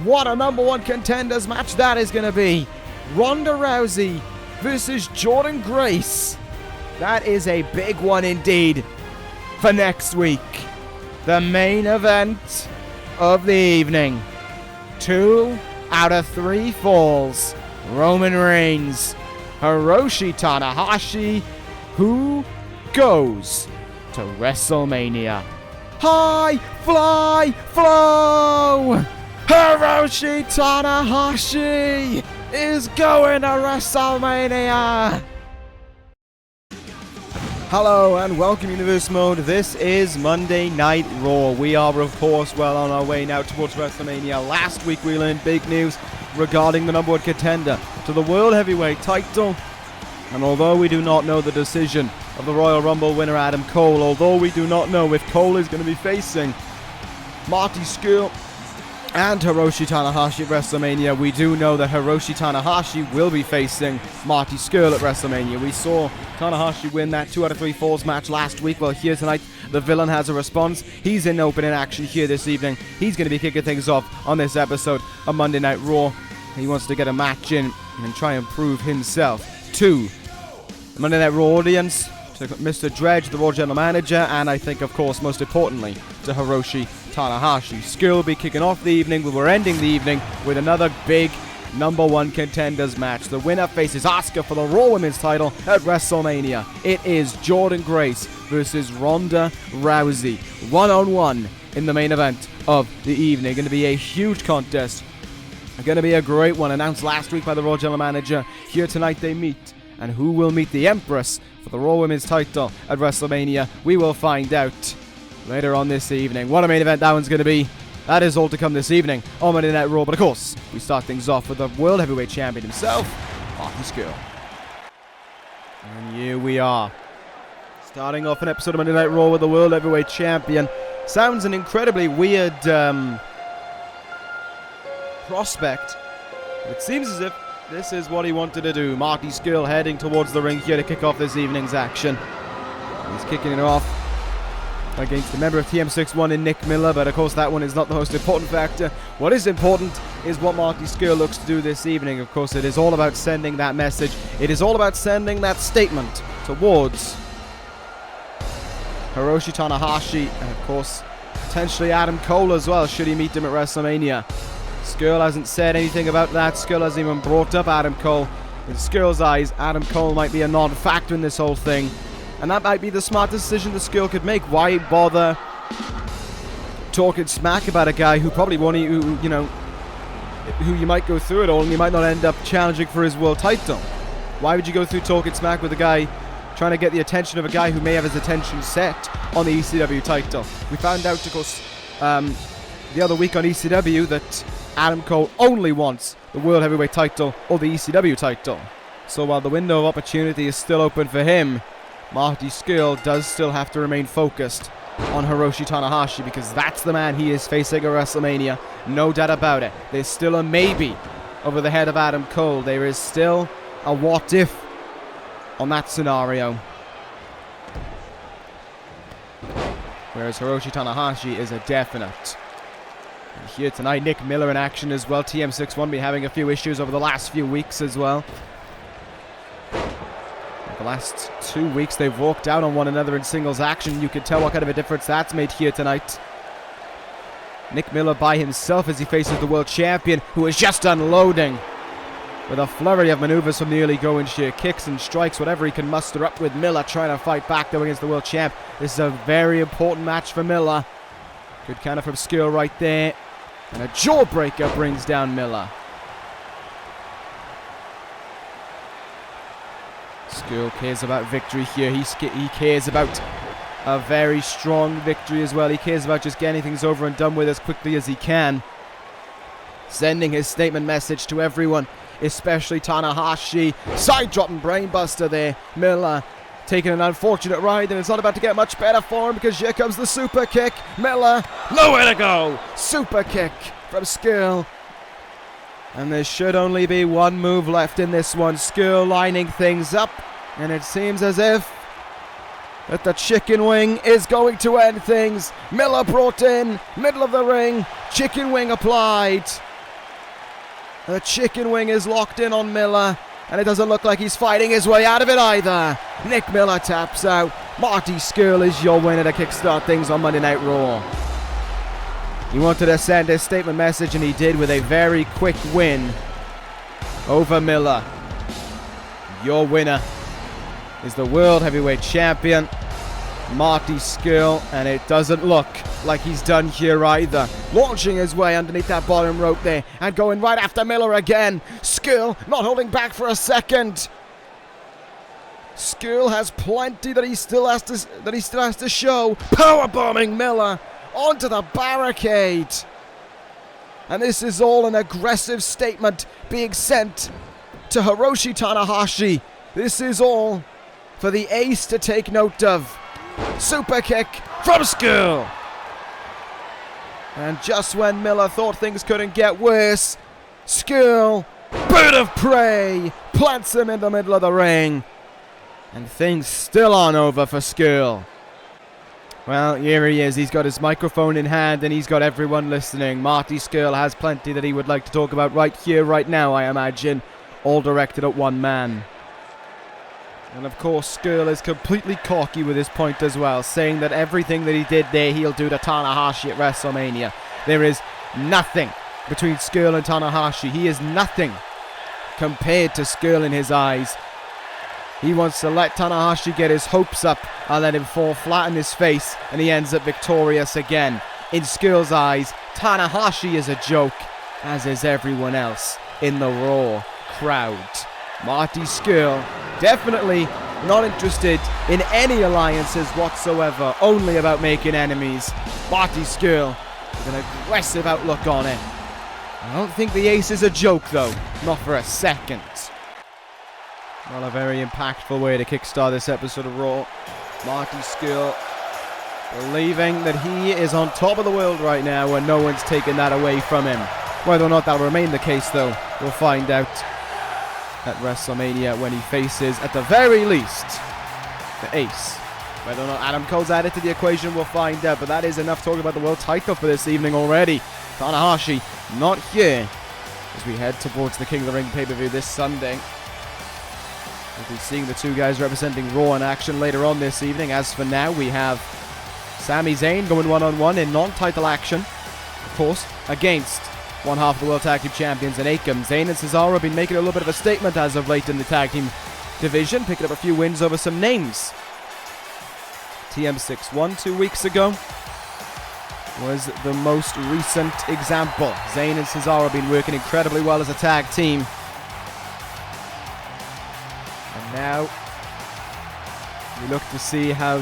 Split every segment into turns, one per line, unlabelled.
What a number one contenders match that is going to be. Ronda Rousey versus Jordynne Grace. That is a big one indeed for next week. The main event of the evening. 2 out of 3 falls. Roman Reigns, Hiroshi Tanahashi, who goes to WrestleMania. High fly flow! Hiroshi Tanahashi is going to WrestleMania! Hello and welcome Universe Mode. This is Monday Night Raw. We are of course well on our way now towards WrestleMania. Last week we learned big news regarding the number one contender to the World Heavyweight title. And although we do not know the decision of the Royal Rumble winner Adam Cole, although we do not know if Cole is going to be facing Marty, Scurll and Hiroshi Tanahashi at WrestleMania, we do know that Hiroshi Tanahashi will be facing Marty Scurll at WrestleMania. We saw Tanahashi win that 2 out of 3 falls match last week. Well, here tonight, the villain has a response. He's in opening action here this evening. He's going to be kicking things off on this episode of Monday Night Raw. He wants to get a match in and try and prove himself to the Monday Night Raw audience, to Mr. Dredge, the Raw General Manager, and I think, of course, most importantly, to Hiroshi Tanahashi. Scurll will be kicking off the evening, but we're ending the evening with another big number one contenders match. The winner faces Asuka for the Raw Women's title at WrestleMania. It is Jordynne Grace versus Ronda Rousey. One-on-one in the main event of the evening. Going to be a huge contest. Going to be a great one, announced last week by the Raw General Manager. Here tonight they meet. And who will meet the Empress for the Raw Women's title at WrestleMania? We will find out later on this evening. What a main event that one's going to be. That is all to come this evening on Monday Night Raw. But of course, we start things off with the World Heavyweight Champion himself, Marty Scurll. And here we are. Starting off an episode of Monday Night Raw with the World Heavyweight Champion. Sounds an incredibly weird prospect. But it seems as if this is what he wanted to do. Marty Scurll heading towards the ring here to kick off this evening's action. He's kicking it off against a member of TM61 in Nick Miller, but of course that one is not the most important factor. What is important is what Marty Scurll looks to do this evening. Of course, it is all about sending that message. It is all about sending that statement towards Hiroshi Tanahashi, and of course, potentially Adam Cole as well, should he meet him at WrestleMania. Scurll hasn't said anything about that. Scurll hasn't even brought up Adam Cole. In Scurll's eyes, Adam Cole might be a non-factor in this whole thing. And that might be the smart decision that Scurll could make. Why bother talking smack about a guy who probably won't, who you might go through it all and you might not end up challenging for his world title? Why would you go through talking smack with a guy trying to get the attention of a guy who may have his attention set on the ECW title? We found out, of course, the other week on ECW that Adam Cole only wants the World Heavyweight title or the ECW title. So while the window of opportunity is still open for him, Marty Scurll does still have to remain focused on Hiroshi Tanahashi, because that's the man he is facing at WrestleMania. No doubt about it. There's still a maybe over the head of Adam Cole. There is still a what if on that scenario. Whereas Hiroshi Tanahashi is a definite. And here tonight, Nick Miller in action as well. TM61 been having a few issues over the last few weeks as well. The last 2 weeks they've walked out on one another in singles action. You can tell what kind of a difference that's made here tonight. Nick Miller by himself as he faces the world champion, who is just unloading with a flurry of maneuvers from the early going, sheer kicks and strikes, whatever he can muster up with. Miller trying to fight back though against the world champ. This is a very important match for Miller. Good counter from Scurll right there. And a jawbreaker brings down Miller. Scurll cares about victory here. He cares about a very strong victory as well. He cares about just getting things over and done with as quickly as he can. Sending his statement message to everyone, especially Tanahashi. Side dropping brainbuster there. Miller taking an unfortunate ride, and it's not about to get much better for him, because here comes the super kick. Miller, nowhere to go. Super kick from Scurll. And there should only be one move left in this one. Scurll lining things up. And it seems as if that the chicken wing is going to end things. Miller brought in, middle of the ring. Chicken wing applied. The chicken wing is locked in on Miller, and it doesn't look like he's fighting his way out of it either. Nick Miller taps out. Marty Scurll is your winner to kickstart things on Monday Night Raw. He wanted to send his statement message, and he did with a very quick win over Miller. Your winner is the World Heavyweight Champion, Marty Scurll, and it doesn't look like he's done here either. Launching his way underneath that bottom rope there and going right after Miller again. Scurll not holding back for a second. Scurll has plenty that he still has to show. Powerbombing Miller onto the barricade. And this is all an aggressive statement being sent to Hiroshi Tanahashi. This is all for the ace to take note of. Super kick from Scurll. And just when Miller thought things couldn't get worse, Scurll, bird of prey, plants him in the middle of the ring. And things still aren't over for Scurll. Well, here he is. He's got his microphone in hand and he's got everyone listening. Marty Scurll has plenty that he would like to talk about right here, right now, I imagine. All directed at one man. And of course, Scurll is completely cocky with his point as well, saying that everything that he did there, he'll do to Tanahashi at WrestleMania. There is nothing between Scurll and Tanahashi. He is nothing compared to Scurll in his eyes. He wants to let Tanahashi get his hopes up and let him fall flat in his face, and he ends up victorious again. In Scurll's eyes, Tanahashi is a joke, as is everyone else in the Raw crowd. Marty Scurll definitely not interested in any alliances whatsoever, only about making enemies. Marty Scurll with an aggressive outlook on it. I don't think the ace is a joke though, not for a second. Well, a very impactful way to kickstart this episode of Raw. Marty Scurll believing that he is on top of the world right now and no one's taking that away from him. Whether or not that'll remain the case though, we'll find out at WrestleMania when he faces, at the very least, the ace. Whether or not Adam Cole's added to the equation, we'll find out, but that is enough talking about the world title for this evening already. Tanahashi not here as we head towards the King of the Ring pay-per-view this Sunday. We'll be seeing the two guys representing Raw in action later on this evening. As for now, we have Sami Zayn going one-on-one in non-title action, of course, against one half of the World Tag Team Champions in Akam. Zayn and Cesaro have been making a little bit of a statement as of late in the tag team division, picking up a few wins over some names. TM6-1 2 weeks ago was the most recent example. Zayn and Cesaro have been working incredibly well as a tag team. And now we look to see how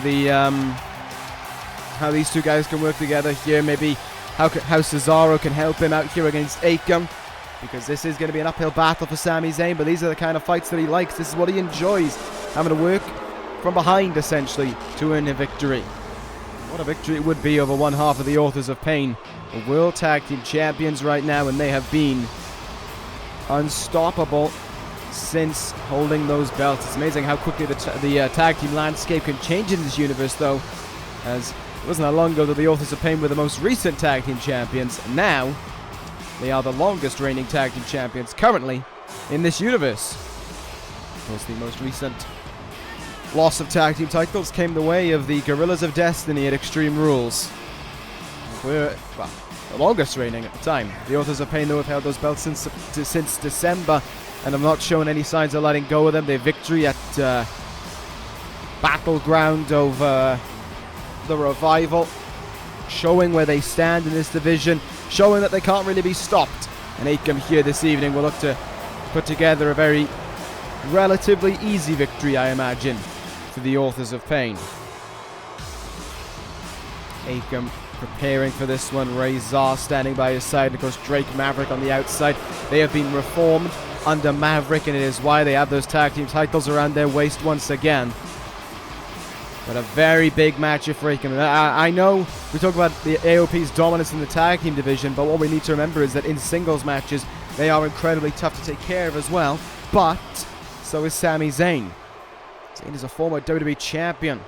these two guys can work together here. Maybe how Cesaro can help him out here against Akam, because this is going to be an uphill battle for Sami Zayn, but these are the kind of fights that he likes. This is what he enjoys, having to work from behind essentially to earn a victory. What a victory it would be over one half of the Authors of Pain, the World Tag Team Champions right now, and they have been unstoppable since holding those belts. It's amazing how quickly the tag team landscape can change in this universe though, as it wasn't that long ago that the Authors of Pain were the most recent tag team champions. Now they are the longest reigning tag team champions currently in this universe. Of course, the most recent loss of tag team titles came the way of the Guerrillas of Destiny at Extreme Rules. Well, the longest reigning at the time. The Authors of Pain though have held those belts since December and have not shown any signs of letting go of them. Their victory at Battleground over the Revival, showing where they stand in this division, showing that they can't really be stopped. And Akam here this evening will look to put together a very relatively easy victory, I imagine, for the Authors of Pain. Akam preparing for this one. Rezar standing by his side, and of course Drake Maverick on the outside. They have been reformed under Maverick, and it is why they have those tag team titles around their waist once again. But a very big match for Akam. I know we talk about the AOP's dominance in the tag team division, but what we need to remember is that in singles matches, they are incredibly tough to take care of as well. But so is Sami Zayn. Zayn is a former WWE champion.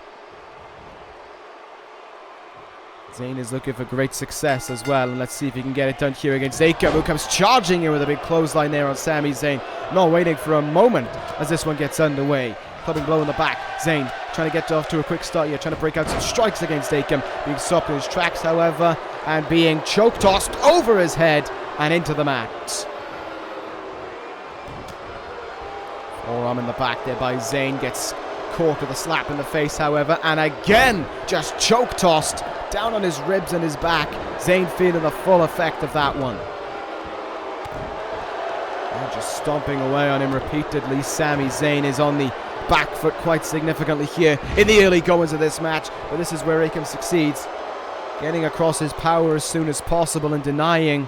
Zayn is looking for great success as well, and let's see if he can get it done here against Akam, who comes charging in with a big clothesline there on Sami Zayn. Not waiting for a moment as this one gets underway. Clubbing blow in the back. Zayn trying to get off to a quick start here, trying to break out some strikes against Akam. Being stopped in his tracks, however, and being choke tossed over his head and into the mat. Forearm in the back there by Zayn, gets caught with a slap in the face, however, and again just choke tossed down on his ribs and his back. Zayn feeling the full effect of that one. And just stomping away on him repeatedly. Sami Zayn is on the back foot quite significantly here in the early goings of this match, but this is where Akam succeeds, getting across his power as soon as possible and denying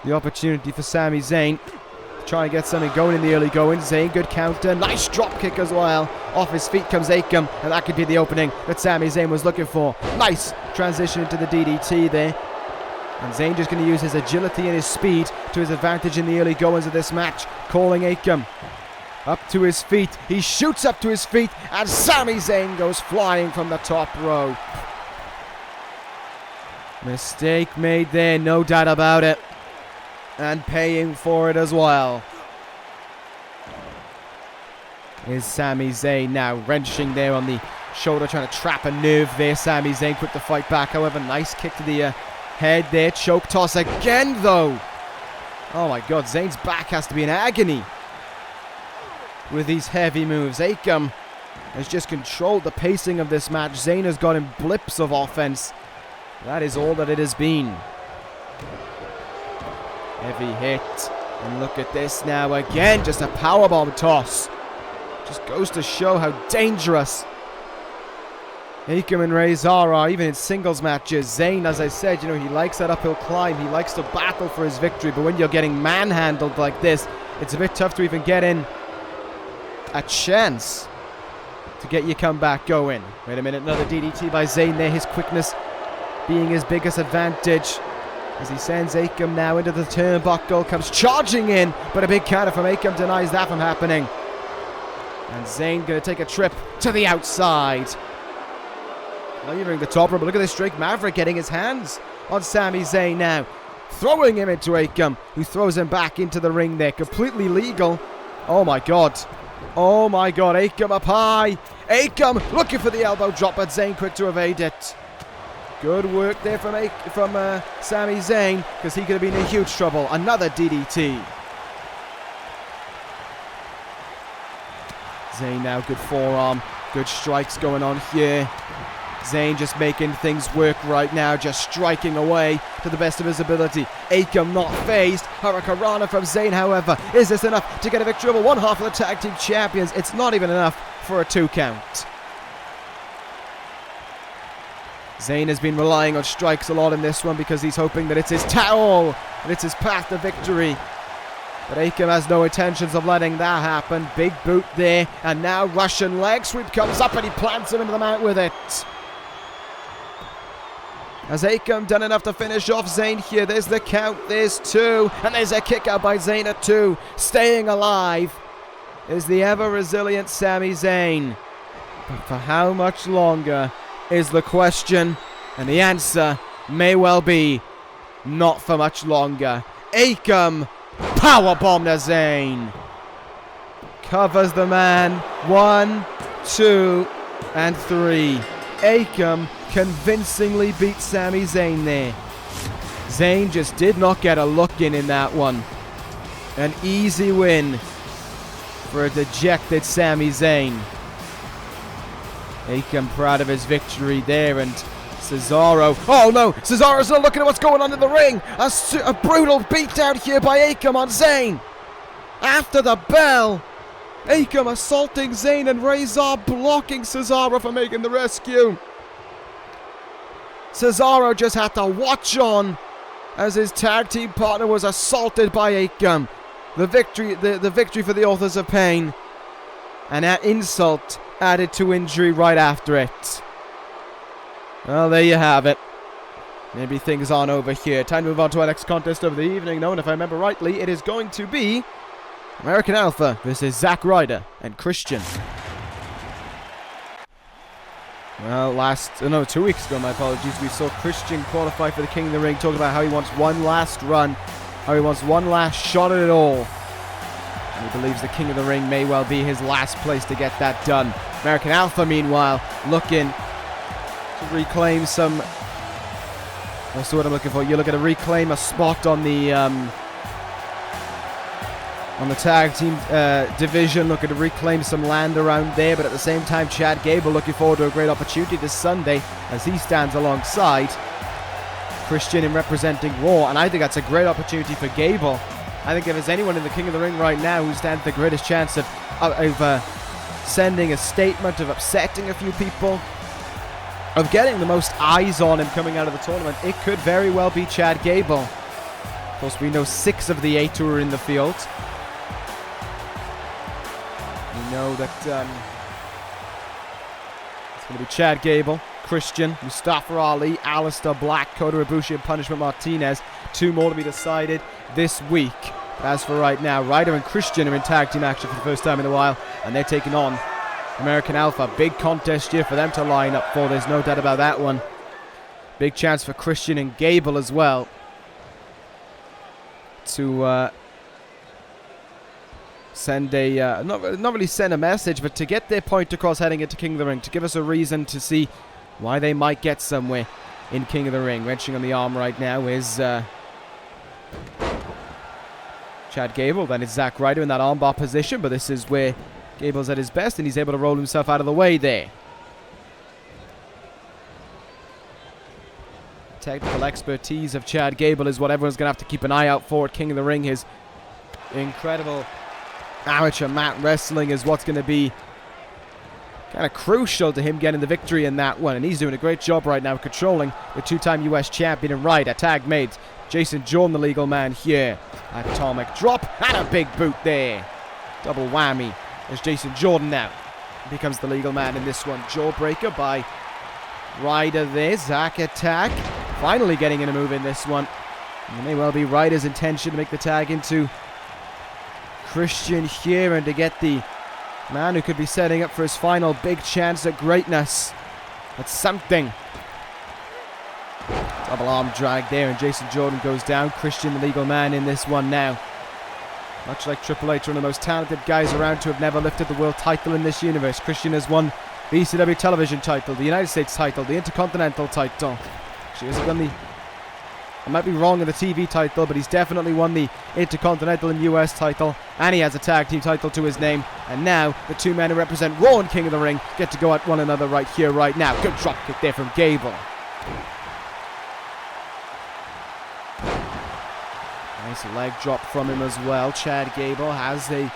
the opportunity for Sami Zayn to try and get something going in the early goings. Zayn, good counter, nice drop kick as well. Off his feet comes Akam, and that could be the opening that Sami Zayn was looking for. Nice transition into the DDT there. And Zayn just going to use his agility and his speed to his advantage in the early goings of this match, calling Akam up to his feet. He shoots up to his feet, and Sami Zayn goes flying from the top rope. Mistake made there, no doubt about it. And paying for it as well is Sami Zayn now, wrenching there on the shoulder, trying to trap a nerve there. Sami Zayn quick to fight back, however, nice kick to the head there. Choke toss again though. Oh my god, Zayn's back has to be in agony with these heavy moves. Akam has just controlled the pacing of this match. Zayn has got him blips of offense. That is all that it has been. Heavy hit. And look at this now again. Just a powerbomb toss. Just goes to show how dangerous Akam and Rezar are, even in singles matches. Zayn, as I said, he likes that uphill climb. He likes to battle for his victory. But when you're getting manhandled like this, it's a bit tough to even get in a chance to get your comeback going. Wait a minute, another DDT by Zayn there. His quickness being his biggest advantage as he sends Akam now into the turnbuckle, comes charging in, but a big counter from Akam denies that from happening. And Zayn going to take a trip to the outside. Leaving the top rope, but look at this Drake Maverick getting his hands on Sami Zayn now, throwing him into Akam, who throws him back into the ring there, completely legal. Oh my god. Oh my god, Akam up high. Akam looking for the elbow drop, but Zayn quick to evade it. Good work there from Sami Zayn, because he could have been in huge trouble. Another DDT. Zayn now, good forearm. Good strikes going on here. Zayn just making things work right now, just striking away to the best of his ability. Akam not phased. Hurricanrana from Zayn, however. Is this enough to get a victory over one half of the tag team champions? It's not even enough for a 2 count. Zayn has been relying on strikes a lot in this one because he's hoping that it's his towel and it's his path to victory. But Akam has no intentions of letting that happen. Big boot there, and now Russian leg sweep comes up and he plants him into the mat with it. Has Akam done enough to finish off Zayn here? There's the count, there's 2, and there's a kick out by Zayn at 2. Staying alive is the ever-resilient Sami Zayn. But for how much longer is the question, and the answer may well be not for much longer. Akam powerbomb to Zayn. Covers the man. 1, 2, and 3. Akam convincingly beats Sami Zayn there. Zayn just did not get a look in that one. An easy win for a dejected Sami Zayn. Akam proud of his victory there, and Cesaro. Oh no, Cesaro's not looking at what's going on in the ring. A brutal beatdown here by Akam on Zayn. After the bell, Akam assaulting Zayn and Rezar blocking Cesaro from making the rescue. Cesaro just had to watch on as his tag team partner was assaulted by Akam. The victory for the Authors of Pain. And that insult added to injury right after it. Well, there you have it. Maybe things aren't over here. Time to move on to our next contest of the evening. Known, if I remember rightly, it is going to be American Alpha versus Zack, Ryder, and Christian. Well, 2 weeks ago, my apologies, we saw Christian qualify for the King of the Ring, talking about how he wants one last run, how he wants one last shot at it all. And he believes the King of the Ring may well be his last place to get that done. American Alpha, meanwhile, looking to reclaim some... That's what I'm looking for. You're looking to reclaim a spot on the tag team division, looking to reclaim some land around there, but at the same time Chad Gable looking forward to a great opportunity this Sunday as he stands alongside Christian in representing Raw, and I think that's a great opportunity for Gable. I think if there's anyone in the King of the Ring right now who stands the greatest chance of sending a statement, of upsetting a few people, of getting the most eyes on him coming out of the tournament, it could very well be Chad Gable. Of course, we know 6 of the 8 who are in the field. We know that it's going to be Chad Gable, Christian, Mustafa Ali, Aleister Black, Kota Ibushi, and Punishment Martinez. 2 more to be decided this week. But as for right now, Ryder and Christian are in tag team action for the first time in a while, and they're taking on American Alpha. Big contest here for them to line up for. There's no doubt about that one. Big chance for Christian and Gable as well to send a not really send a message, but to get their point across heading into King of the Ring, to give us a reason to see why they might get somewhere in King of the Ring. Wrenching on the arm right now is Chad Gable. Then it's Zack Ryder in that armbar position, but this is where Gable's at his best, and he's able to roll himself out of the way there. Technical expertise of Chad Gable is what everyone's going to have to keep an eye out for at King of the Ring. His incredible amateur mat wrestling is what's going to be kind of crucial to him getting the victory in that one, and he's doing a great job right now controlling the 2-time US champion and Ryder. Tag made Jason Jordan, the legal man here. Atomic drop and a big boot there. Double whammy as Jason Jordan now becomes the legal man in this one. Jawbreaker by Ryder there. Zack attack. Finally getting in a move in this one. And it may well be Ryder's intention to make the tag into Christian here and to get the man who could be setting up for his final big chance at greatness. That's something. Double arm drag there, and Jason Jordan goes down. Christian, the legal man in this one now. Much like Triple H, one of the most talented guys around to have never lifted the world title in this universe. Christian has won the ECW television title, the United States title, the Intercontinental title. She hasn't won the... I might be wrong on the TV title, but he's definitely won the Intercontinental and US title, and he has a tag team title to his name. And now the 2 men who represent Raw and King of the Ring get to go at one another right here, right now. Good drop kick there from Gable. Nice leg drop from him as well. Chad Gable has a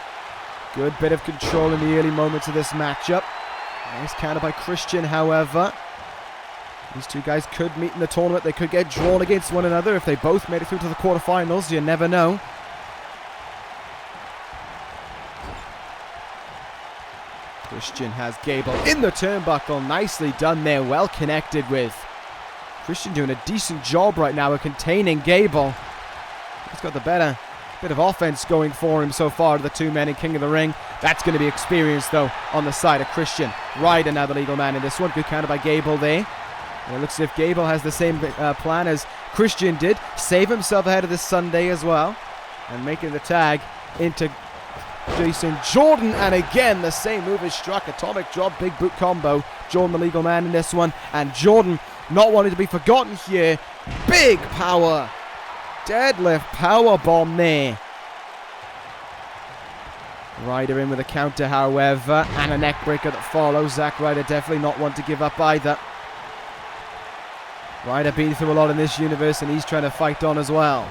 good bit of control in the early moments of this matchup. Nice counter by Christian, however. These 2 guys could meet in the tournament. They could get drawn against one another if they both made it through to the quarterfinals. You never know. Christian has Gable in the turnbuckle. Nicely done there. Well connected with. Christian doing a decent job right now of containing Gable. He's got the better bit of offense going for him so far, the 2 men in King of the Ring. That's going to be experienced, though, on the side of Christian. Ryder now the legal man in this one. Good counter by Gable there. And it looks as if Gable has the same plan as Christian did. Save himself ahead of this Sunday as well. And making the tag into Jason Jordan. And again, the same move is struck. Atomic drop, big boot combo. Jordan the legal man in this one. And Jordan not wanting to be forgotten here. Big power. Deadlift power bomb there. Ryder in with a counter, however, and a neck breaker that follows. Zack Ryder definitely not one to give up either. Ryder been through a lot in this universe, and he's trying to fight on as well.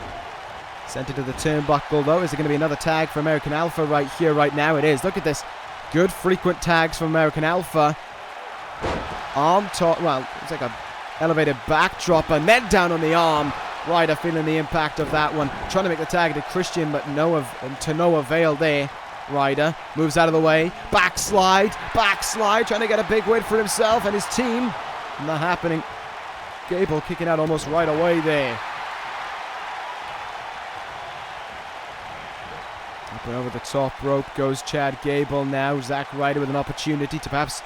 Sent it to the turnbuckle, though. Is it going to be another tag for American Alpha right here, right now? It is. Look at this. Good frequent tags from American Alpha. Arm top. Well, it's like a elevated backdrop, and then down on the arm. Ryder feeling the impact of that one. Trying to make the tag to Christian, but to no avail there. Ryder moves out of the way. Backslide. Trying to get a big win for himself and his team. Not happening. Gable kicking out almost right away there. Up and over the top rope goes Chad Gable now. Zack Ryder with an opportunity to perhaps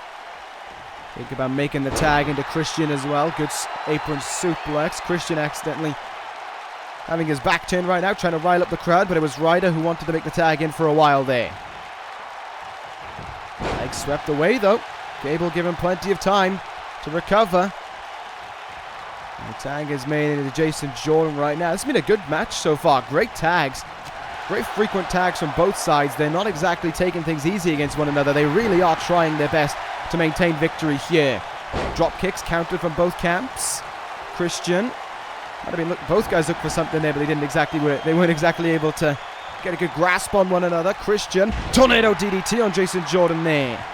Think about making the tag into Christian as well. Good apron suplex. Christian accidentally having his back turned right now, trying to rile up the crowd, but it was Ryder who wanted to make the tag in for a while there. Leg swept away though. Gable given plenty of time to recover. And the tag is made into Jason Jordynne right now. It's been a good match so far. Great tags. Great frequent tags from both sides. They're not exactly taking things easy against one another. They really are trying their best to maintain victory here. Drop kicks counted from both camps. Christian. Both guys looked for something there, but they didn't exactly work. They weren't exactly able to get a good grasp on one another. Christian. Tornado DDT on Jason Jordynne there.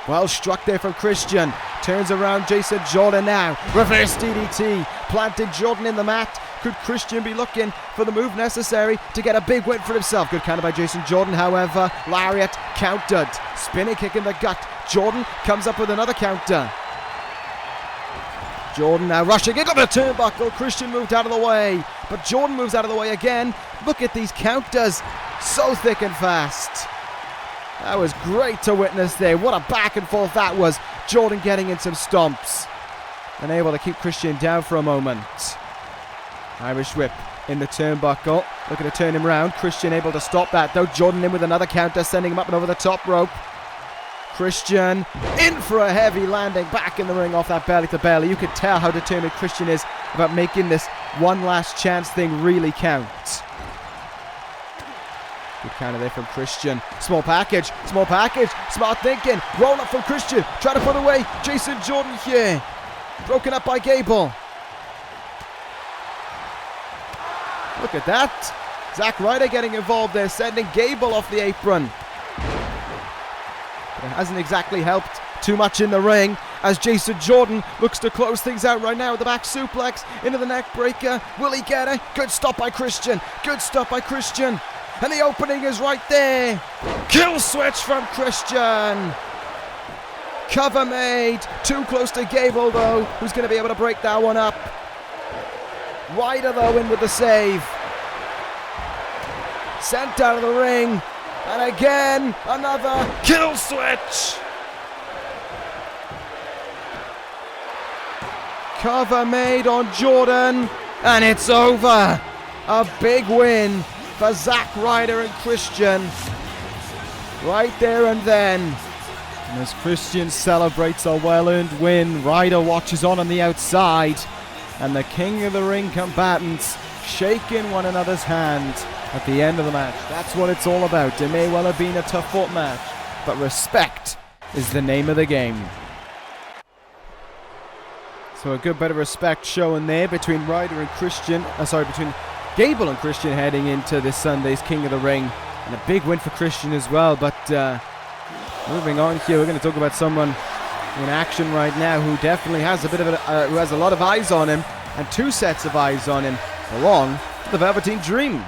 Well struck there from Christian. Turns around Jason Jordynne now. Reverse DDT. Planted Jordynne in the mat. Could Christian be looking for the move necessary to get a big win for himself? Good counter by Jason Jordynne, however. Lariat countered. Spinning kick in the gut. Jordynne comes up with another counter. Jordynne now rushing into the turnbuckle. Christian moved out of the way. But Jordynne moves out of the way again. Look at these counters. So thick and fast. That was great to witness there. What a back and forth that was. Jordynne getting in some stomps. And able to keep Christian down for a moment. Irish whip in the turnbuckle. Looking to turn him round. Christian able to stop that though. Jordynne in with another counter, sending him up and over the top rope. Christian in for a heavy landing back in the ring off that belly to belly. You could tell how determined Christian is about making this one last chance thing really count. Good counter there from Christian. Small package. Smart thinking. Roll up from Christian. Trying to put away Jason Jordynne here. Broken up by Gable. Look at that. Zack Ryder getting involved there, sending Gable off the apron. But it hasn't exactly helped too much in the ring as Jason Jordynne looks to close things out right now with the back suplex into the neck breaker. Will he get it? Good stop by Christian. And the opening is right there. Kill switch from Christian. Cover made. Too close to Gable though, who's going to be able to break that one up. Ryder though in with the save. Sent out of the ring. And again, another kill switch. Cover made on Jordynne. And it's over. A big win for Zack Ryder and Christian. Right there and then. And as Christian celebrates a well-earned win, Ryder watches on the outside. And the King of the Ring combatants shaking one another's hand at the end of the match. That's what it's all about. It may well have been a tough-fought match, but respect is the name of the game. So a good bit of respect showing there between Ryder and Christian. Between Gable and Christian heading into this Sunday's King of the Ring. And a big win for Christian as well. But moving on here, we're going to talk about someone in action right now who definitely has who has a lot of eyes on him, and two sets of eyes on him, along with the Velveteen Dream.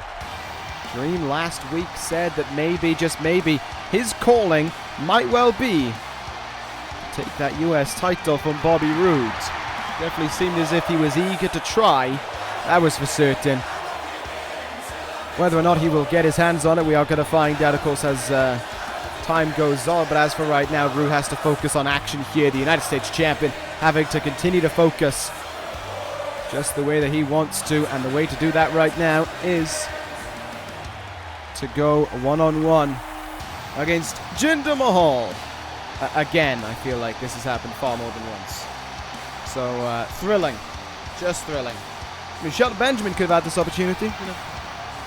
Dream last week said that maybe, just maybe, his calling might well be to take that US title from Bobby Roode. Definitely seemed as if he was eager to try. That was for certain. Whether or not he will get his hands on it, we are going to find out, of course, as time goes on. But as for right now, Roode has to focus on action here. The United States champion having to continue to focus just the way that he wants to. And the way to do that right now is to go one-on-one against Jinder Mahal. Again, I feel like this has happened far more than once. So, thrilling. Just thrilling. I mean, Shelton Benjamin could have had this opportunity. You know,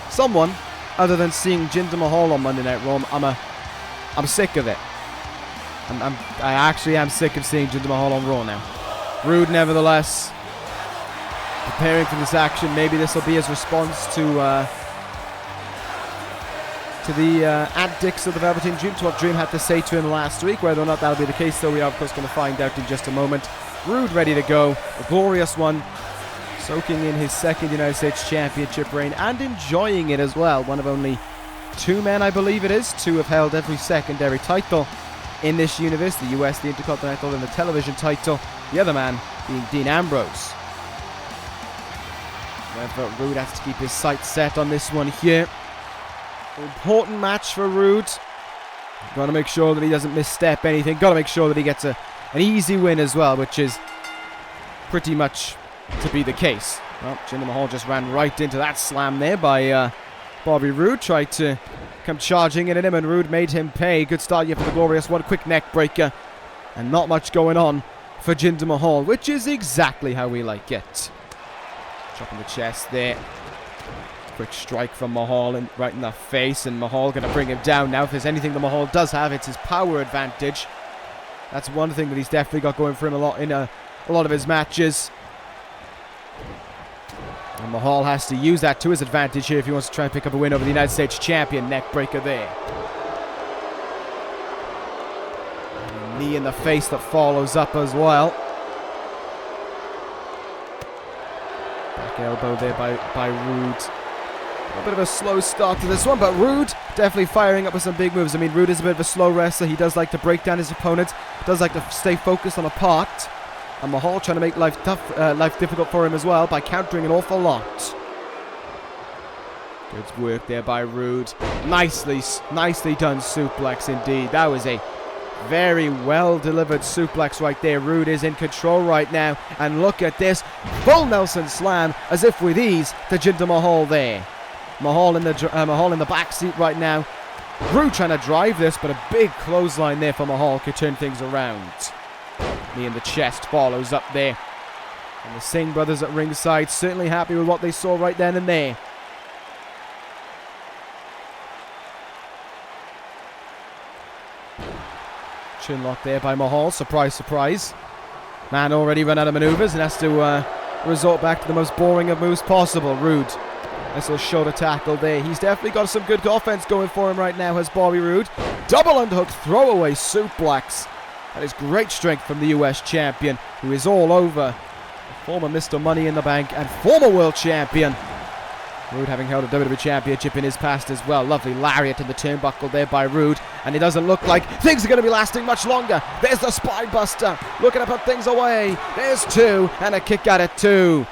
someone other than seeing Jinder Mahal on Monday Night Raw. I'm sick of it. I actually am sick of seeing Jinder Mahal on Raw now. Roode, nevertheless, preparing for this action. Maybe this will be his response to the antics of the Velveteen Dream, to what Dream had to say to him last week. Whether or not that'll be the case, though, we are, of course, going to find out in just a moment. Roode ready to go. A glorious one. Soaking in his second United States Championship reign and enjoying it as well. One of only two men, I believe it is, to have held every secondary title in this universe. The US, the Intercontinental, and the television title. The other man being Dean Ambrose. However, Roode has to keep his sights set on this one here. Important match for Roode. Got to make sure that he doesn't misstep anything. Got to make sure that he gets an easy win as well, which is pretty much to be the case. Well, Jinder Mahal just ran right into that slam there by Bobby Roode. Tried to come charging in at him, and Roode made him pay. Good start here for the Glorious One. Quick neck breaker. And not much going on for Jinder Mahal, which is exactly how we like it. Chopping the chest there. Quick strike from Mahal right in the face, and Mahal going to bring him down now. If there's anything that Mahal does have, it's his power advantage. That's one thing that he's definitely got going for him a lot in a lot of his matches. And Mahal has to use that to his advantage here if he wants to try and pick up a win over the United States champion. Neck breaker there. And a knee in the face that follows up as well. Back elbow there by Roode. A bit of a slow start to this one, but Roode definitely firing up with some big moves. I mean, Roode is a bit of a slow wrestler. He does like to break down his opponents, does like to stay focused on a part. And Mahal trying to make life difficult for him as well by countering an awful lot. Good work there by Roode. Nicely done suplex indeed. That was a very well delivered suplex right there. Roode is in control right now. And look at this. Full Nelson slam as if with ease to Jinder Mahal there. Mahal in the back seat right now. Roode trying to drive this, but a big clothesline there for Mahal could turn things around. Knee in the chest follows up there. And the Singh brothers at ringside certainly happy with what they saw right then and there. Chin lock there by Mahal. Surprise, surprise. Man already run out of maneuvers and has to resort back to the most boring of moves possible. Roode. Nice little shoulder tackle there. He's definitely got some good offense going for him right now, has Bobby Roode. Double underhook throwaway suplex. That is great strength from the US champion, who is all over. Former Mr. Money in the Bank and former world champion. Roode having held a WWE championship in his past as well. Lovely lariat in the turnbuckle there by Roode. And it doesn't look like things are going to be lasting much longer. There's the spine buster. Looking to put things away. There's two. And a kick at it too.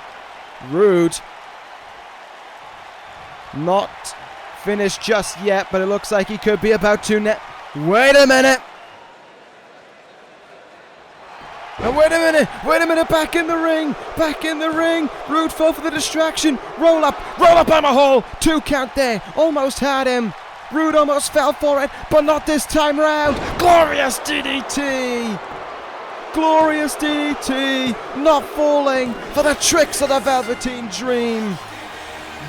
Roode not finished just yet, but it looks like he could be about to net. Wait a minute. And wait a minute, back in the ring, Roode fell for the distraction, roll up by Mahal, 2 count there, almost had him, Roode almost fell for it, but not this time round, glorious DDT, not falling for the tricks of the Velveteen Dream.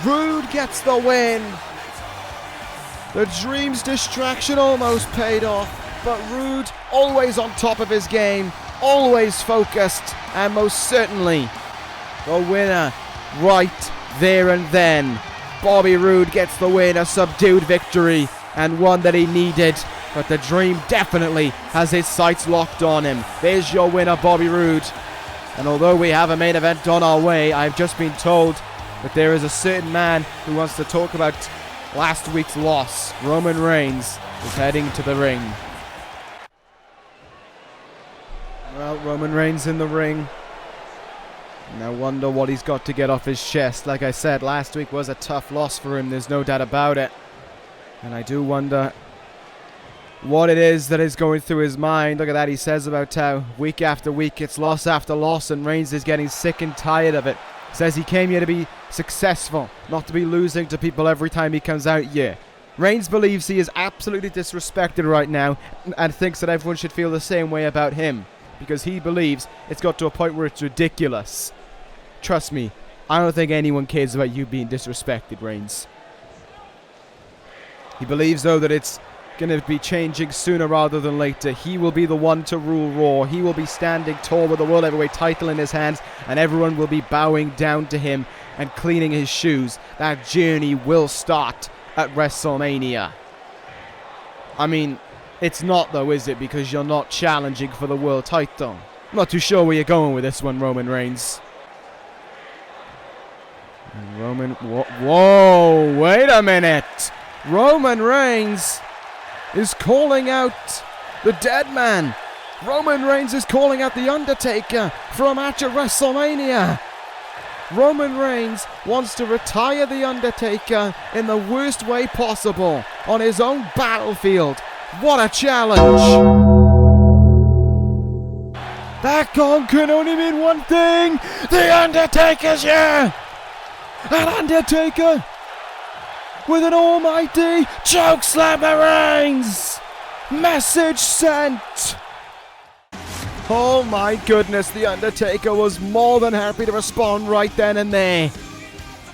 Roode gets the win. The Dream's distraction almost paid off, but Roode always on top of his game, always focused, and most certainly the winner right there and then. Bobby Roode gets the win, a subdued victory, and one that he needed, but the Dream definitely has his sights locked on him. There's your winner, Bobby Roode. And although we have a main event on our way, I've just been told that there is a certain man who wants to talk about last week's loss. Roman Reigns is heading to the ring. Well, Roman Reigns in the ring. And I wonder what he's got to get off his chest. Like I said, last week was a tough loss for him. There's no doubt about it. And I do wonder what it is that is going through his mind. Look at that. He says about how week after week it's loss after loss, and Reigns is getting sick and tired of it. Says he came here to be successful, not to be losing to people every time he comes out here. Reigns believes he is absolutely disrespected right now and thinks that everyone should feel the same way about him, because he believes it's got to a point where it's ridiculous. Trust me, I don't think anyone cares about you being disrespected, Reigns. He believes, though, that it's going to be changing sooner rather than later. He will be the one to rule Raw. He will be standing tall with the World Heavyweight title in his hands, and everyone will be bowing down to him and cleaning his shoes. That journey will start at WrestleMania. I mean, it's not though, is it? Because you're not challenging for the world title. I'm not too sure where you're going with this one, Roman Reigns. And Roman, whoa, wait a minute. Roman Reigns is calling out the dead man. Roman Reigns is calling out The Undertaker for a match at WrestleMania. Roman Reigns wants to retire The Undertaker in the worst way possible on his own battlefield. What a challenge! That gong can only mean one thing! The Undertaker's here! An Undertaker with an almighty chokeslam reigns! Message sent! Oh my goodness, the Undertaker was more than happy to respond right then and there.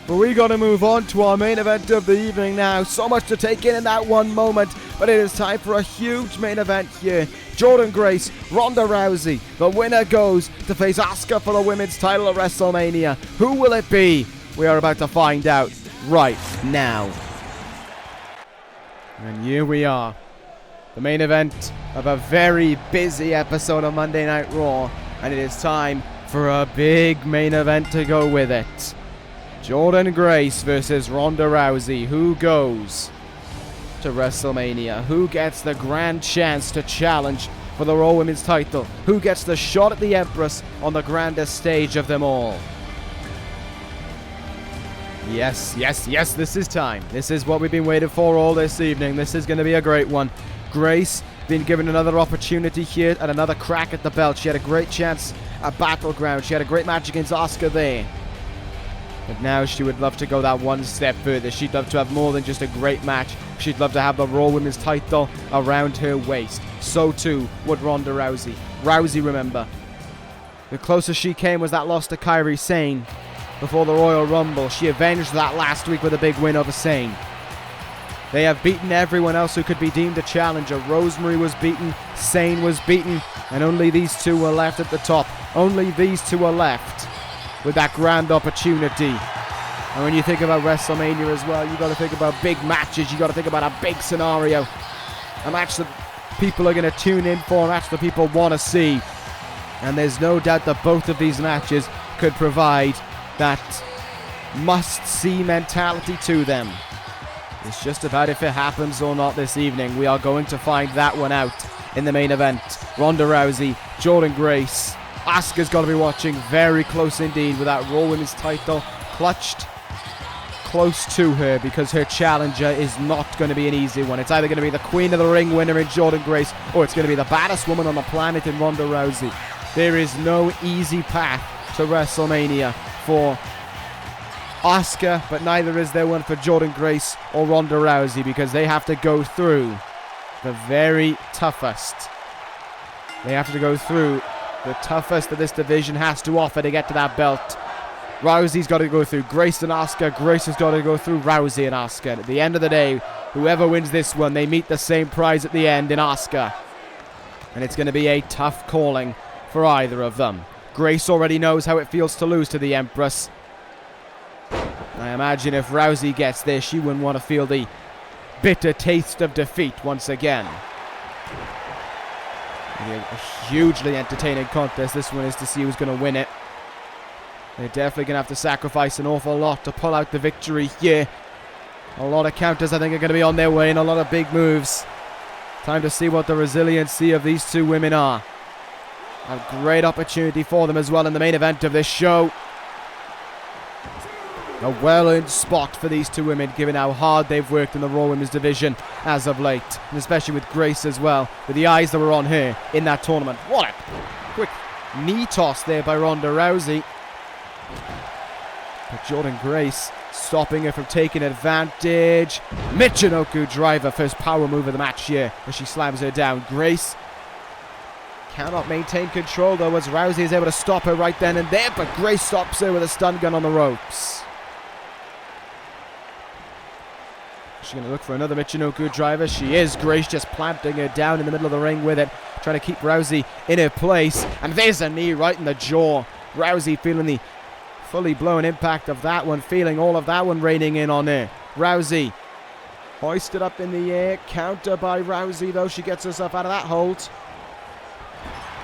But we got to move on to our main event of the evening now. So much to take in that one moment, but it is time for a huge main event here. Jordynne Grace, Ronda Rousey. The winner goes to face Asuka for the women's title at WrestleMania. Who will it be? We are about to find out right now. And here we are. The main event of a very busy episode of Monday Night Raw. And it is time for a big main event to go with it. Jordynne Grace versus Ronda Rousey. Who goes to WrestleMania? Who gets the grand chance to challenge for the Raw Women's title? Who gets the shot at the Empress on the grandest stage of them all? Yes, yes, yes, this is time. This is what we've been waiting for all this evening. This is going to be a great one. Grace being given another opportunity here and another crack at the belt. She had a great chance at Battleground. She had a great match against Asuka there. But now she would love to go that one step further. She'd love to have more than just a great match. She'd love to have the Raw Women's title around her waist. So too would Ronda Rousey. Rousey, remember, the closest she came was that loss to Kairi Sane before the Royal Rumble. She avenged that last week with a big win over Sane. They have beaten everyone else who could be deemed a challenger. Rosemary was beaten, Sane was beaten, and only these two were left at the top. Only these two are left with that grand opportunity. And when you think about WrestleMania as well, you got to think about big matches. You got to think about a big scenario, a match that people are going to tune in for, a match that people want to see. And there's no doubt that both of these matches could provide that must-see mentality to them. It's just about if it happens or not this evening. We are going to find that one out in the main event. Ronda Rousey, Jordynne Grace. Asuka's got to be watching very close indeed with that Raw Women's title clutched close to her, because her challenger is not going to be an easy one. It's either going to be the Queen of the Ring winner in Jordynne Grace, or it's going to be the baddest woman on the planet in Ronda Rousey. There is no easy path to WrestleMania for Asuka, but neither is there one for Jordynne Grace or Ronda Rousey, because they have to go through the very toughest. They have to go through the toughest that this division has to offer to get to that belt. Rousey's got to go through Grace and Asuka. Grace has got to go through Rousey and Asuka. At the end of the day, whoever wins this one, they meet the same prize at the end in Asuka. And it's going to be a tough calling for either of them. Grace already knows how it feels to lose to the Empress. I imagine if Rousey gets there, she wouldn't want to feel the bitter taste of defeat once again. A hugely entertaining contest this one is to see who's going to win it. They're definitely going to have to sacrifice an awful lot to pull out the victory here. A lot of counters I think are going to be on their way and a lot of big moves. Time to see what the resiliency of these two women are. A great opportunity for them as well in the main event of this show. A well-earned spot for these two women, given how hard they've worked in the Raw Women's division as of late. And especially with Grace as well, with the eyes that were on her in that tournament. What a quick knee toss there by Ronda Rousey. But Jordynne Grace stopping her from taking advantage. Michinoku driver, first power move of the match here as she slams her down. Grace cannot maintain control though, as Rousey is able to stop her right then and there, but Grace stops her with a stun gun on the ropes. She's going to look for another Michinoku driver. She is. Grace just planting her down in the middle of the ring with it, trying to keep Rousey in her place. And there's a knee right in the jaw. Rousey feeling the fully blown impact of that one, feeling all of that one raining in on her. Rousey hoisted up in the air. Counter by Rousey, though. She gets herself out of that hold.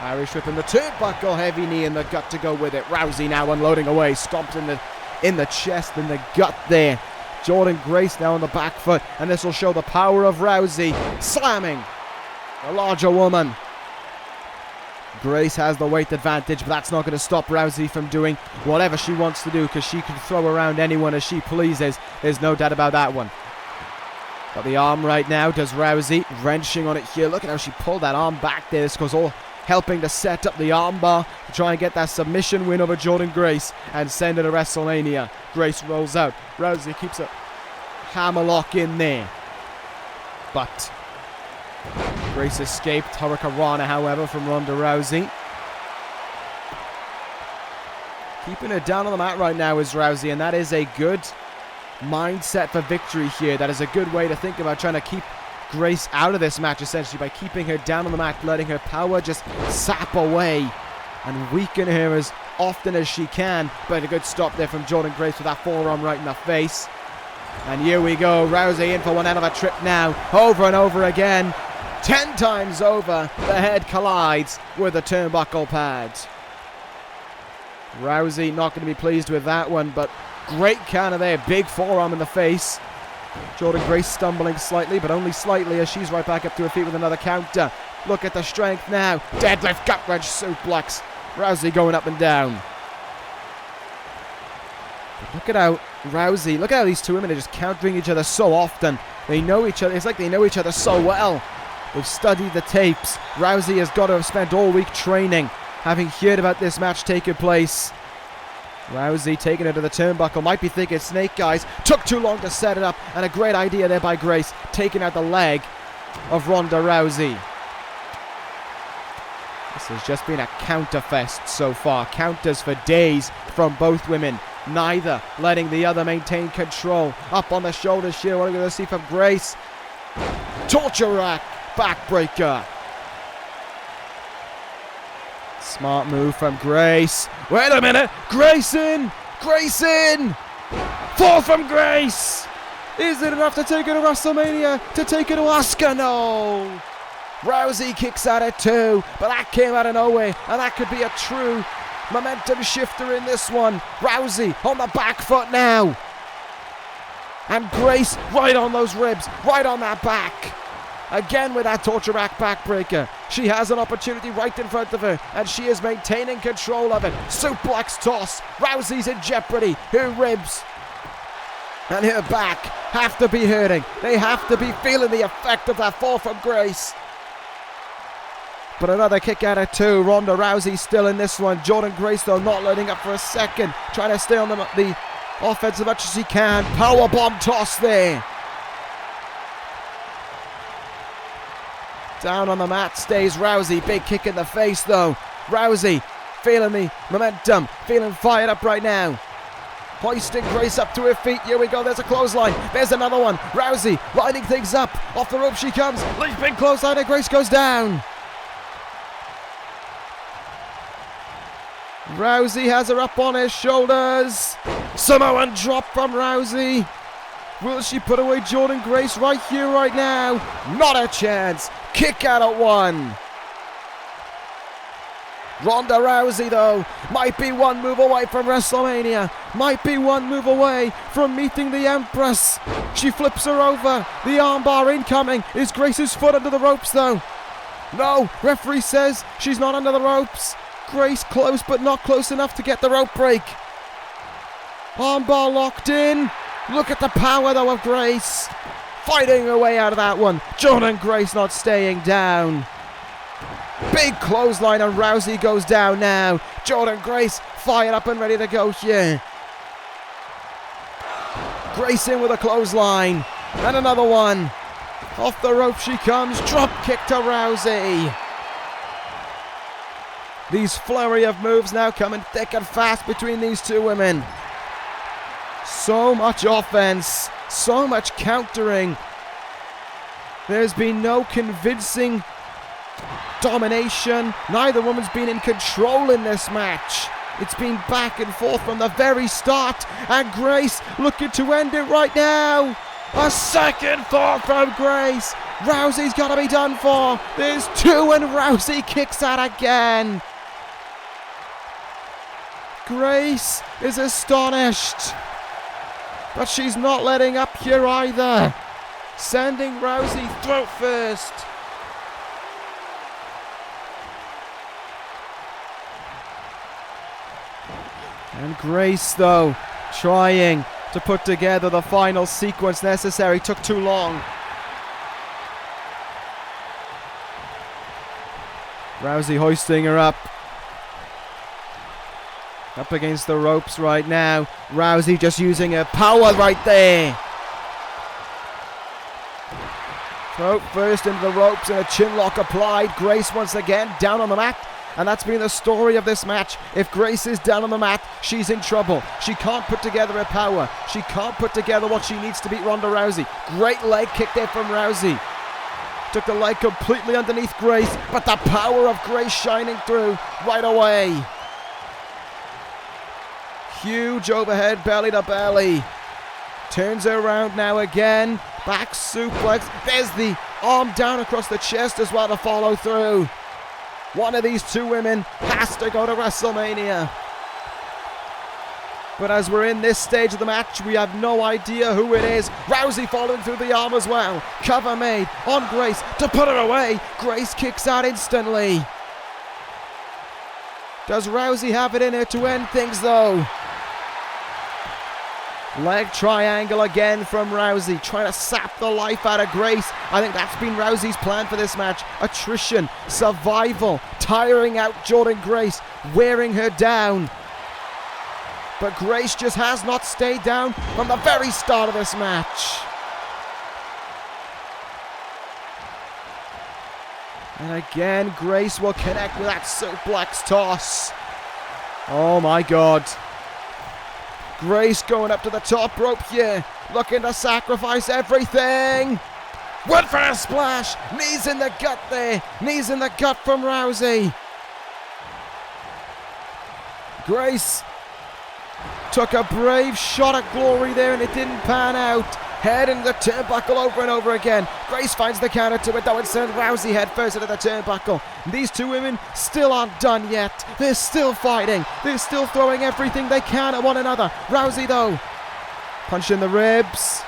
Irish whip in the turnbuckle. Heavy knee in the gut to go with it. Rousey now unloading away. Stomped in the chest, in the gut there. Jordynne Grace now on the back foot, and this will show the power of Rousey. Slamming the larger woman. Grace has the weight advantage, but that's not going to stop Rousey from doing whatever she wants to do, because she can throw around anyone as she pleases. There's no doubt about that one. Got the arm right now, does Rousey. Wrenching on it here. Look at how she pulled that arm back there. This goes all helping to set up the armbar to try and get that submission win over Jordynne Grace and send her to WrestleMania. Grace rolls out. Rousey keeps a hammerlock in there. But Grace escaped Hurricanrana, however, from Ronda Rousey. Keeping her down on the mat right now is Rousey, and that is a good mindset for victory here. That is a good way to think about trying to keep Grace out of this match, essentially, by keeping her down on the mat, letting her power just sap away and weaken her as often as she can. But a good stop there from Jordynne Grace with that forearm right in the face. And here we go, Rousey in for one hell of a trip now, over and over again. 10 times over, the head collides with the turnbuckle pad. Rousey not going to be pleased with that one, but great counter there, big forearm in the face. Jordynne Grace stumbling slightly, but only slightly, as she's right back up to her feet with another counter. Look at the strength now, deadlift, gut wrench, suplex. Rousey going up and down. But look at how Rousey, look at how these two women are just countering each other so often. They know each other, it's like they know each other so well. They've studied the tapes. Rousey has got to have spent all week training, having heard about this match taking place. Rousey taking her to the turnbuckle. Might be thinking snake eyes. Took too long to set it up. And a great idea there by Grace, taking out the leg of Ronda Rousey. This has just been a counterfest so far. Counters for days from both women. Neither letting the other maintain control. Up on the shoulders here. What are we going to see from Grace? Torture rack. Backbreaker. Smart move from Grace. Wait a minute. Grace in. Grace in. Fall from Grace. Is it enough to take her to WrestleMania? To take her to Asuka? No. Rousey kicks at it too. But that came out of nowhere. And that could be a true momentum shifter in this one. Rousey on the back foot now. And Grace right on those ribs. Right on that back. Again with that torture rack backbreaker. She has an opportunity right in front of her, and she is maintaining control of it. Suplex toss. Rousey's in jeopardy. Her ribs and her back have to be hurting. They have to be feeling the effect of that fall from Grace. But another kick at it too. Ronda Rousey still in this one. Jordynne Grace though not letting up for a second. Trying to stay on the offense as much as she can. Powerbomb toss there. Down on the mat stays Rousey. Big kick in the face though. Rousey feeling the momentum. Feeling fired up right now. Hoisting Grace up to her feet. Here we go. There's a clothesline. There's another one. Rousey lining things up. Off the rope she comes. Leaping clothesline and Grace goes down. Rousey has her up on his shoulders. Samoan drop from Rousey. Will she put away Jordynne Grace right here, right now? Not a chance. Kick out at one. Ronda Rousey, though, might be one move away from WrestleMania. Might be one move away from meeting the Empress. She flips her over. The armbar incoming. Is Grace's foot under the ropes, though? No. Referee says she's not under the ropes. Grace close, but not close enough to get the rope break. Armbar locked in. Look at the power, though, of Grace. Fighting her way out of that one. Jordynne Grace not staying down. Big clothesline and Rousey goes down now. Jordynne Grace fired up and ready to go here. Grace in with a clothesline. And another one. Off the rope she comes. Drop kick to Rousey. These flurry of moves now coming thick and fast between these two women. So much offense, so much countering. There's been no convincing domination. Neither woman's been in control in this match. It's been back and forth from the very start. And Grace looking to end it right now. A second fall from Grace. Rousey's got to be done for. There's two and Rousey kicks out again. Grace is astonished. But she's not letting up here either. Sending Rousey throat first. And Grace, though, trying to put together the final sequence necessary. Took too long. Rousey hoisting her up. Up against the ropes right now. Rousey just using her power right there. Throat first into the ropes and a chin lock applied. Grace once again down on the mat. And that's been the story of this match. If Grace is down on the mat, she's in trouble. She can't put together her power. She can't put together what she needs to beat Ronda Rousey. Great leg kick there from Rousey. Took the leg completely underneath Grace, but the power of Grace shining through right away. Huge overhead belly to belly. Turns her around now again. Back suplex. There's the arm down across the chest as well to follow through. One of these two women has to go to WrestleMania. But as we're in this stage of the match, we have no idea who it is. Rousey following through the arm as well. Cover made on Grace to put her away. Grace kicks out instantly. Does Rousey have it in her to end things though? Leg triangle again from Rousey, trying to sap the life out of Grace. I think that's been Rousey's plan for this match. Attrition, survival, tiring out Jordynne Grace, wearing her down. But Grace just has not stayed down from the very start of this match. And again, Grace will connect with that suplex toss. Oh my God. Grace going up to the top rope here, looking to sacrifice everything. Went for a splash. Knees in the gut there. Knees in the gut from Rousey. Grace took a brave shot at glory there and it didn't pan out. Head into the turnbuckle over and over again. Grace finds the counter to it though and sends Rousey head first into the turnbuckle. These two women still aren't done yet. They're still fighting. They're still throwing everything they can at one another. Rousey though, punch in the ribs.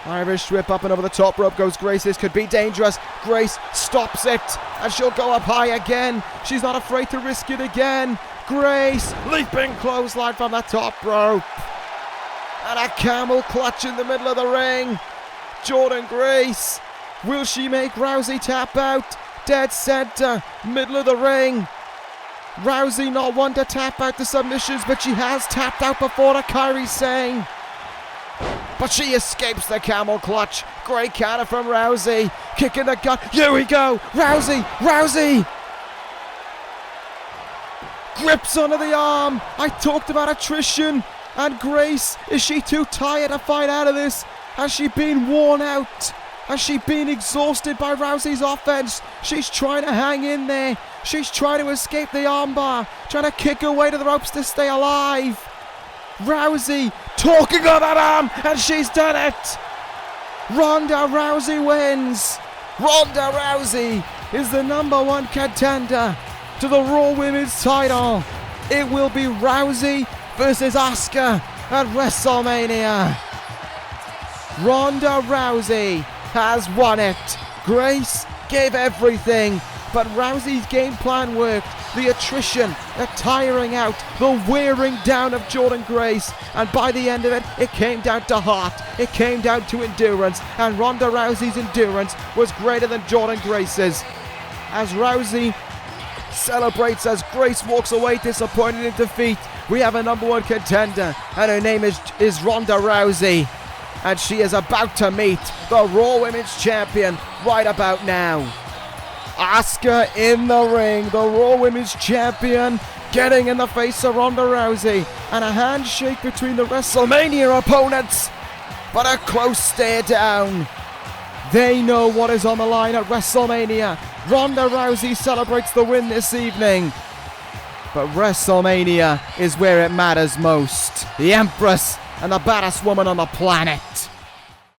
Irish whip up and over the top rope goes Grace. This could be dangerous. Grace stops it and she'll go up high again. She's not afraid to risk it again. Grace leaping clothesline from the top rope. And a camel clutch in the middle of the ring. Jordynne Grace. Will she make Rousey tap out? Dead center, middle of the ring. Rousey not one to tap out the submissions, but she has tapped out before to Kairi Sane. But she escapes the camel clutch. Great counter from Rousey. Kick in the gut. Here we go. Rousey. Rousey. Grips onto the arm. I talked about attrition. And Grace, is she too tired to fight out of this? Has she been worn out? Has she been exhausted by Rousey's offense? She's trying to hang in there. She's trying to escape the armbar. Trying to kick her way to the ropes to stay alive. Rousey talking on that arm, and she's done it. Ronda Rousey wins. Ronda Rousey is the #1 contender to the Raw Women's title. It will be Rousey versus Asuka at WrestleMania. Ronda Rousey has won it. Grace gave everything, but Rousey's game plan worked. The attrition, the tiring out, the wearing down of Jordynne Grace, and by the end of it, it came down to heart. It came down to endurance, and Ronda Rousey's endurance was greater than Jordynne Grace's. As Rousey celebrates, as Grace walks away disappointed in defeat, we have a #1 contender, and her name is Ronda Rousey, and she is about to meet the Raw Women's Champion right about now. Asuka in the ring, the Raw Women's Champion, getting in the face of Ronda Rousey, and a handshake between the WrestleMania opponents, but a close stare down. They know what is on the line at WrestleMania. Ronda Rousey celebrates the win this evening, but WrestleMania is where it matters most. The Empress and the baddest woman on the planet.